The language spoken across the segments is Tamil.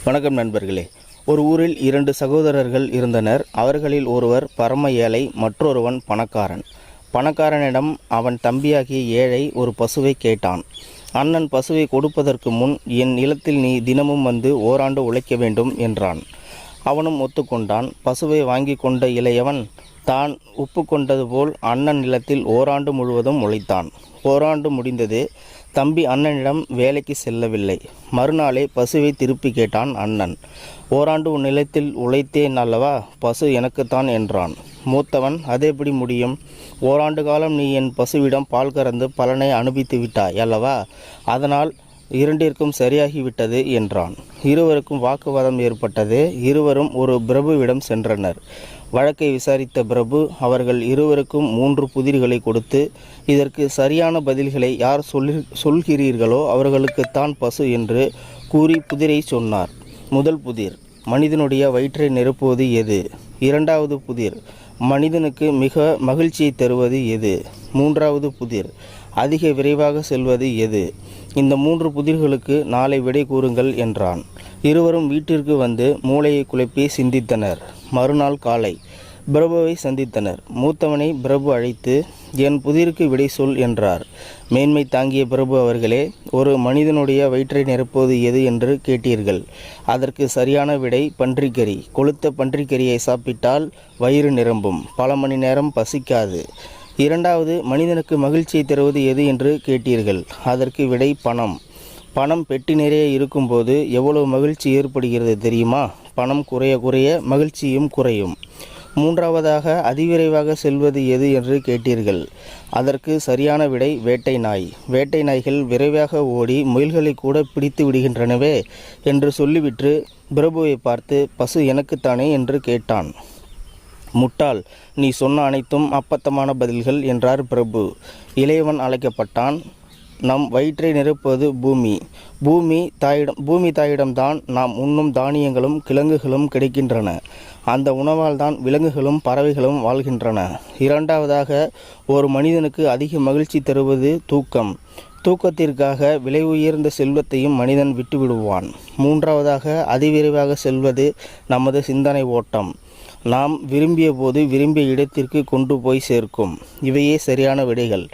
வணக்கம் நண்பர்களே. ஒரு ஊரில் 2 சகோதரர்கள் இருந்தனர். அவர்களில் ஒருவர் பரம ஏழை, மற்றொருவன் பணக்காரன். பணக்காரனிடம் அவன் தம்பியாகிய ஏழை ஒரு பசுவை கேட்டான். அண்ணன் பசுவை கொடுப்பதற்கு முன், என் நிலத்தில் நீ தினமும் வந்து ஓராண்டு உழைக்க வேண்டும் என்றான். அவனும் ஒத்துக்கொண்டான். பசுவை வாங்கி கொண்ட இளையவன் தான் ஒப்புக்கொண்டது போல் அண்ணன் நிலத்தில் ஓராண்டு முழுவதும் உழைத்தான். ஓராண்டு முடிந்தது. தம்பி அண்ணனிடம் வேலைக்கு செல்லவில்லை. மறுநாளே பசுவை திருப்பி கேட்டான் அண்ணன். ஓராண்டு உன் நிலத்தில் உழைத்தேன் அல்லவா, பசு எனக்குத்தான் என்றான். மூத்தவன், அதெப்படி முடியும்? ஓராண்டு காலம் நீ என் பசுவிடம் பால் கறந்து பலனை அனுபவித்து விட்டாய் அல்லவா, அதனால் இரண்டிற்கும் சரியாகிவிட்டது என்றான். இருவருக்கும் வாக்குவாதம் ஏற்பட்டது. இருவரும் ஒரு பிரபுவிடம் சென்றனர். வழக்கை விசாரித்த பிரபு அவர்கள் இருவருக்கும் 3 புதிர்களை கொடுத்து, இதற்கு சரியான பதில்களை யார் சொல்கிறீர்களோ அவர்களுக்குத்தான் பசு என்று கூறி புதிரை சொன்னார். முதல் புதிர், மனிதனுடைய வயிற்றை நிரப்புவது எது? இரண்டாவது புதிர், மனிதனுக்கு மிக மகிழ்ச்சியை தருவது எது? மூன்றாவது புதிர், அதிக விரைவாக செல்வது எது? இந்த 3 புதிர்களுக்கு நாளை விடை கூறுங்கள் என்றான். இருவரும் வீட்டிற்கு வந்து மூளையை குழப்பி சிந்தித்தனர். மறுநாள் காலை பிரபுவை சந்தித்தனர். மூத்தவனை பிரபு அழைத்து, என் புதிருக்கு விடை சொல் என்றார். மேன்மை தாங்கிய பிரபு அவர்களே, ஒரு மனிதனுடைய வயிற்றை நிரப்புவது எது என்று கேட்டீர்கள். அதற்கு சரியான விடை பன்றிக்கறி. கொளுத்த பன்றிக்கறியை சாப்பிட்டால் வயிறு நிரம்பும், பல மணி நேரம் பசிக்காது. இரண்டாவது, மனிதனுக்கு மகிழ்ச்சியை தருவது எது என்று கேட்டீர்கள். அதற்கு விடை பணம். பணம் பெட்டி நிறைய இருக்கும்போது எவ்வளவு மகிழ்ச்சி ஏற்படுகிறது தெரியுமா? பணம் குறைய குறைய மகிழ்ச்சியும் குறையும். மூன்றாவதாக, அதிவிரைவாக செல்வது எது என்று கேட்டீர்கள். அதற்கு சரியான விடை வேட்டை நாய். வேட்டை நாய்கள் விரைவாக ஓடி முயல்களை கூட பிடித்து விடுகின்றனவே என்று சொல்லிவிட்டு பிரபுவை பார்த்து, பசு எனக்குத்தானே என்று கேட்டான். முட்டாள், நீ சொன்ன அனைத்தும் அப்பத்தமான பதில்கள் என்றார் பிரபு. இளையவன் அழைக்கப்பட்டான். நம் வயிற்றை நிரப்புவது பூமி. பூமி தாயிடம்தான் நாம் உண்ணும் தானியங்களும் கிழங்குகளும் கிடைக்கின்றன. அந்த உணவால் தான் விலங்குகளும் பறவைகளும் வாழ்கின்றன. இரண்டாவதாக, ஒரு மனிதனுக்கு அதிக மகிழ்ச்சி தருவது தூக்கம். தூக்கத்திற்காக விலை உயர்ந்த செல்வத்தையும் மனிதன் விட்டுவிடுவான். மூன்றாவதாக, அதிவிரைவாக செல்வது நமது சிந்தனை ஓட்டம். நாம் விரும்பிய போது விரும்பிய இடத்திற்கு கொண்டு போய் சேர்க்கும். இவையே சரியான விடைகள்.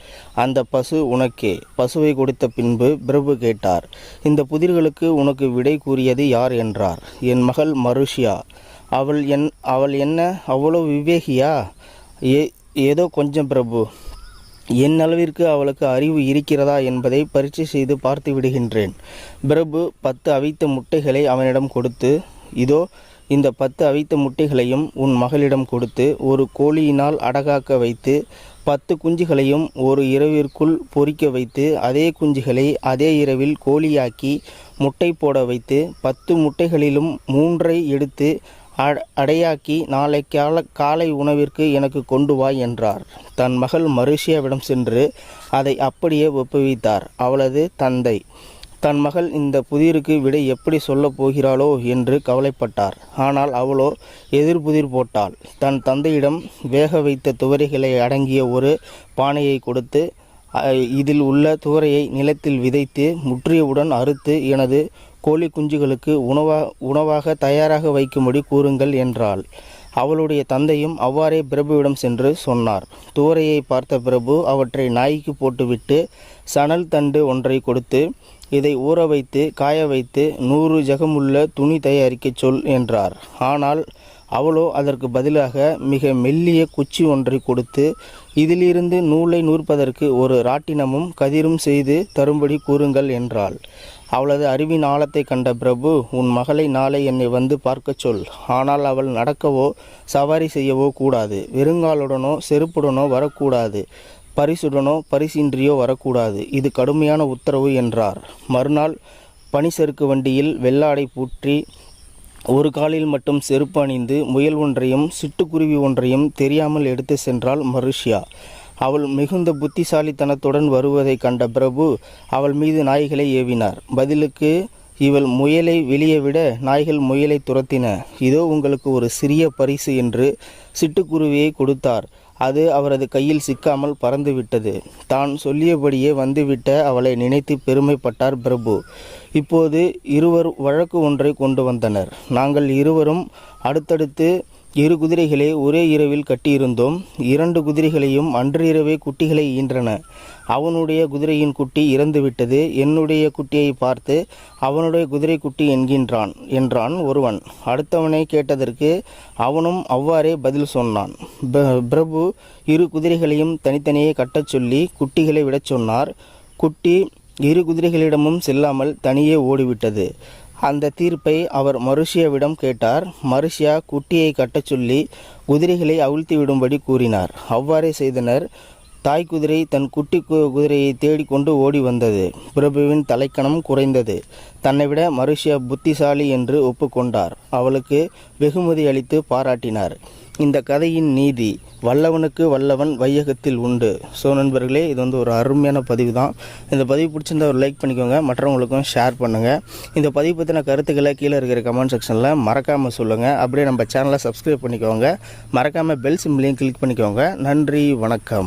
அந்த பசு உனக்கே. பசுவை கொடுத்த பின்பு பிரபு கேட்டார், இந்த புதிர்களுக்கு உனக்கு விடை கூறியது யார் என்றார். என் மகள் மருஷியா. அவள் என்ன அவ்வளோ விவேகியா? ஏதோ கொஞ்சம் பிரபு. என் அளவிற்கு அவளுக்கு அறிவு இருக்கிறதா என்பதை பரீட்சை செய்து பார்த்து விடுகின்றேன். பிரபு 10 அவித்த முட்டைகளை அவனிடம் கொடுத்து, இதோ இந்த 10 அவித்த முட்டைகளையும் உன் மகளிடம் கொடுத்து ஒரு கோழியினால் அடகாக்க வைத்து 10 குஞ்சுகளையும் ஒரு இரவிற்குள் பொரிக்க வைத்து அதே குஞ்சுகளை அதே இரவில் கோழியாக்கி முட்டை போட வைத்து 10 முட்டைகளிலும் 3ஐ எடுத்து அடையாக்கி நாளை காலை உணவிற்கு எனக்கு கொண்டு வா என்றார். தன் மகள் மருஷியாவிடம் சென்று அதை அப்படியே ஒப்புவித்தார். அவளது தந்தை தன் மகள் இந்த புதிருக்கு விடை எப்படி சொல்லப் போகிறாளோ என்று கவலைப்பட்டார். ஆனால் அவளோ எதிர்புதிர் போட்டாள். தன் தந்தையிடம் வேக வைத்த துவரைகளை அடங்கிய ஒரு பானையை கொடுத்து, இதில் உள்ள துவரையை நிலத்தில் விதைத்து முற்றியவுடன் அறுத்து எனது கோழி குஞ்சுகளுக்கு உணவாக தயாராக வைக்கும்படி கூறுங்கள் என்றாள். அவளுடைய தந்தையும் அவ்வாறே பிரபுவிடம் சென்று சொன்னார். துவரையை பார்த்த பிரபு அவற்றை நாய்க்கு போட்டுவிட்டு சணல் தண்டு ஒன்றை கொடுத்து, இதை ஊற வைத்து காய வைத்து 100 ஜகமுள்ள துணி தயாரிக்கச் சொல் என்றார். ஆனால் அவளோ அதற்கு பதிலாக மிக மெல்லிய குச்சி ஒன்றை கொடுத்து, இதிலிருந்து நூலை நூற்பதற்கு ஒரு ராட்டினமும் கதிரும் செய்து தரும்படி கூறுங்கள் என்றாள். அவளது அறிவின் ஆழத்தை கண்ட பிரபு, உன் மகளை நாளை என்னை வந்து பார்க்கச் சொல். ஆனால் அவள் நடக்கவோ சவாரி செய்யவோ கூடாது. வெறுங்காலுடனோ செருப்புடனோ வரக்கூடாது. பரிசுடனோ பரிசின்றியோ வரக்கூடாது. இது கடுமையான உத்தரவு என்றார். மறுநாள் பனிசறுக்கு வண்டியில் வெள்ளாடை பூற்றி ஒரு காலில் மட்டும் செருப்பு அணிந்து முயல் ஒன்றையும் சிட்டுக்குருவி ஒன்றையும் தெரியாமல் எடுத்து சென்றாள் மருஷியா. அவள் மிகுந்த புத்திசாலித்தனத்துடன் வருவதை கண்ட பிரபு அவள் மீது நாய்களை ஏவினார். பதிலுக்கு இவள் முயலை வெளியே விட நாய்கள் முயலை துரத்தின. இதோ உங்களுக்கு ஒரு சிறிய பரிசு என்று சிட்டுக்குருவியை கொடுத்தார். அது அவரது கையில் சிக்காமல் பறந்துவிட்டது. தான் சொல்லியபடியே வந்துவிட்ட அவளை நினைத்து பெருமைப்பட்டார் பிரபு. இப்போது இருவர் வழக்கு ஒன்றை கொண்டு வந்தனர். நாங்கள் இருவரும் அடுத்தடுத்து 2 குதிரைகளை ஒரே இரவில் கட்டியிருந்தோம். 2 குதிரைகளையும் அன்று இரவே குட்டிகளை ஈன்றன. அவனுடைய குதிரையின் குட்டி இறந்துவிட்டது. என்னுடைய குட்டியை பார்த்து அவனுடைய குதிரை குட்டி என்றான் ஒருவன். அடுத்தவனை கேட்டதற்கு அவனும் அவ்வாறே பதில் சொன்னான். பிரபு 2 குதிரைகளையும் தனித்தனியே கட்டச் சொல்லி குட்டிகளை விடச் சொன்னார். குட்டி 2 குதிரைகளிடமும் செல்லாமல் தனியே ஓடிவிட்டது. அந்த தீர்ப்பை அவர் மருஷியாவிடம் கேட்டார். மருஷியா குட்டியை கட்டச் சொல்லி குதிரைகளை அவிழ்த்து விடும்படி கூறினார். அவ்வாறே செய்தனர். தாய் குதிரை தன் குட்டி குதிரையை தேடிக்கொண்டு ஓடி வந்தது. பிரபுவின் தலைக்கணம் குறைந்தது. தன்னைவிட மருஷியா புத்திசாலி என்று ஒப்புக்கொண்டார். அவளுக்கு வெகுமதி அளித்து பாராட்டினார். இந்த கதையின் நீதி, வல்லவனுக்கு வல்லவன் வையகத்தில் உண்டு. ஸோ நண்பர்களே, இது ஒரு அருமையான பதிவு தான். இந்த பதிவு பிடிச்சிருந்தா ஒரு லைக் பண்ணிக்கோங்க, மற்றவங்களுக்கும் ஷேர் பண்ணுங்கள். இந்த பதிவு பற்றின கருத்துக்களை கீழே இருக்கிற கமெண்ட் செக்ஷனில் மறக்காமல் சொல்லுங்கள். அப்படியே நம்ம சேனலை சப்ஸ்கிரைப் பண்ணிக்கோங்க. மறக்காமல் பெல் சிம்பிளையும் கிளிக் பண்ணிக்கோங்க. நன்றி, வணக்கம்.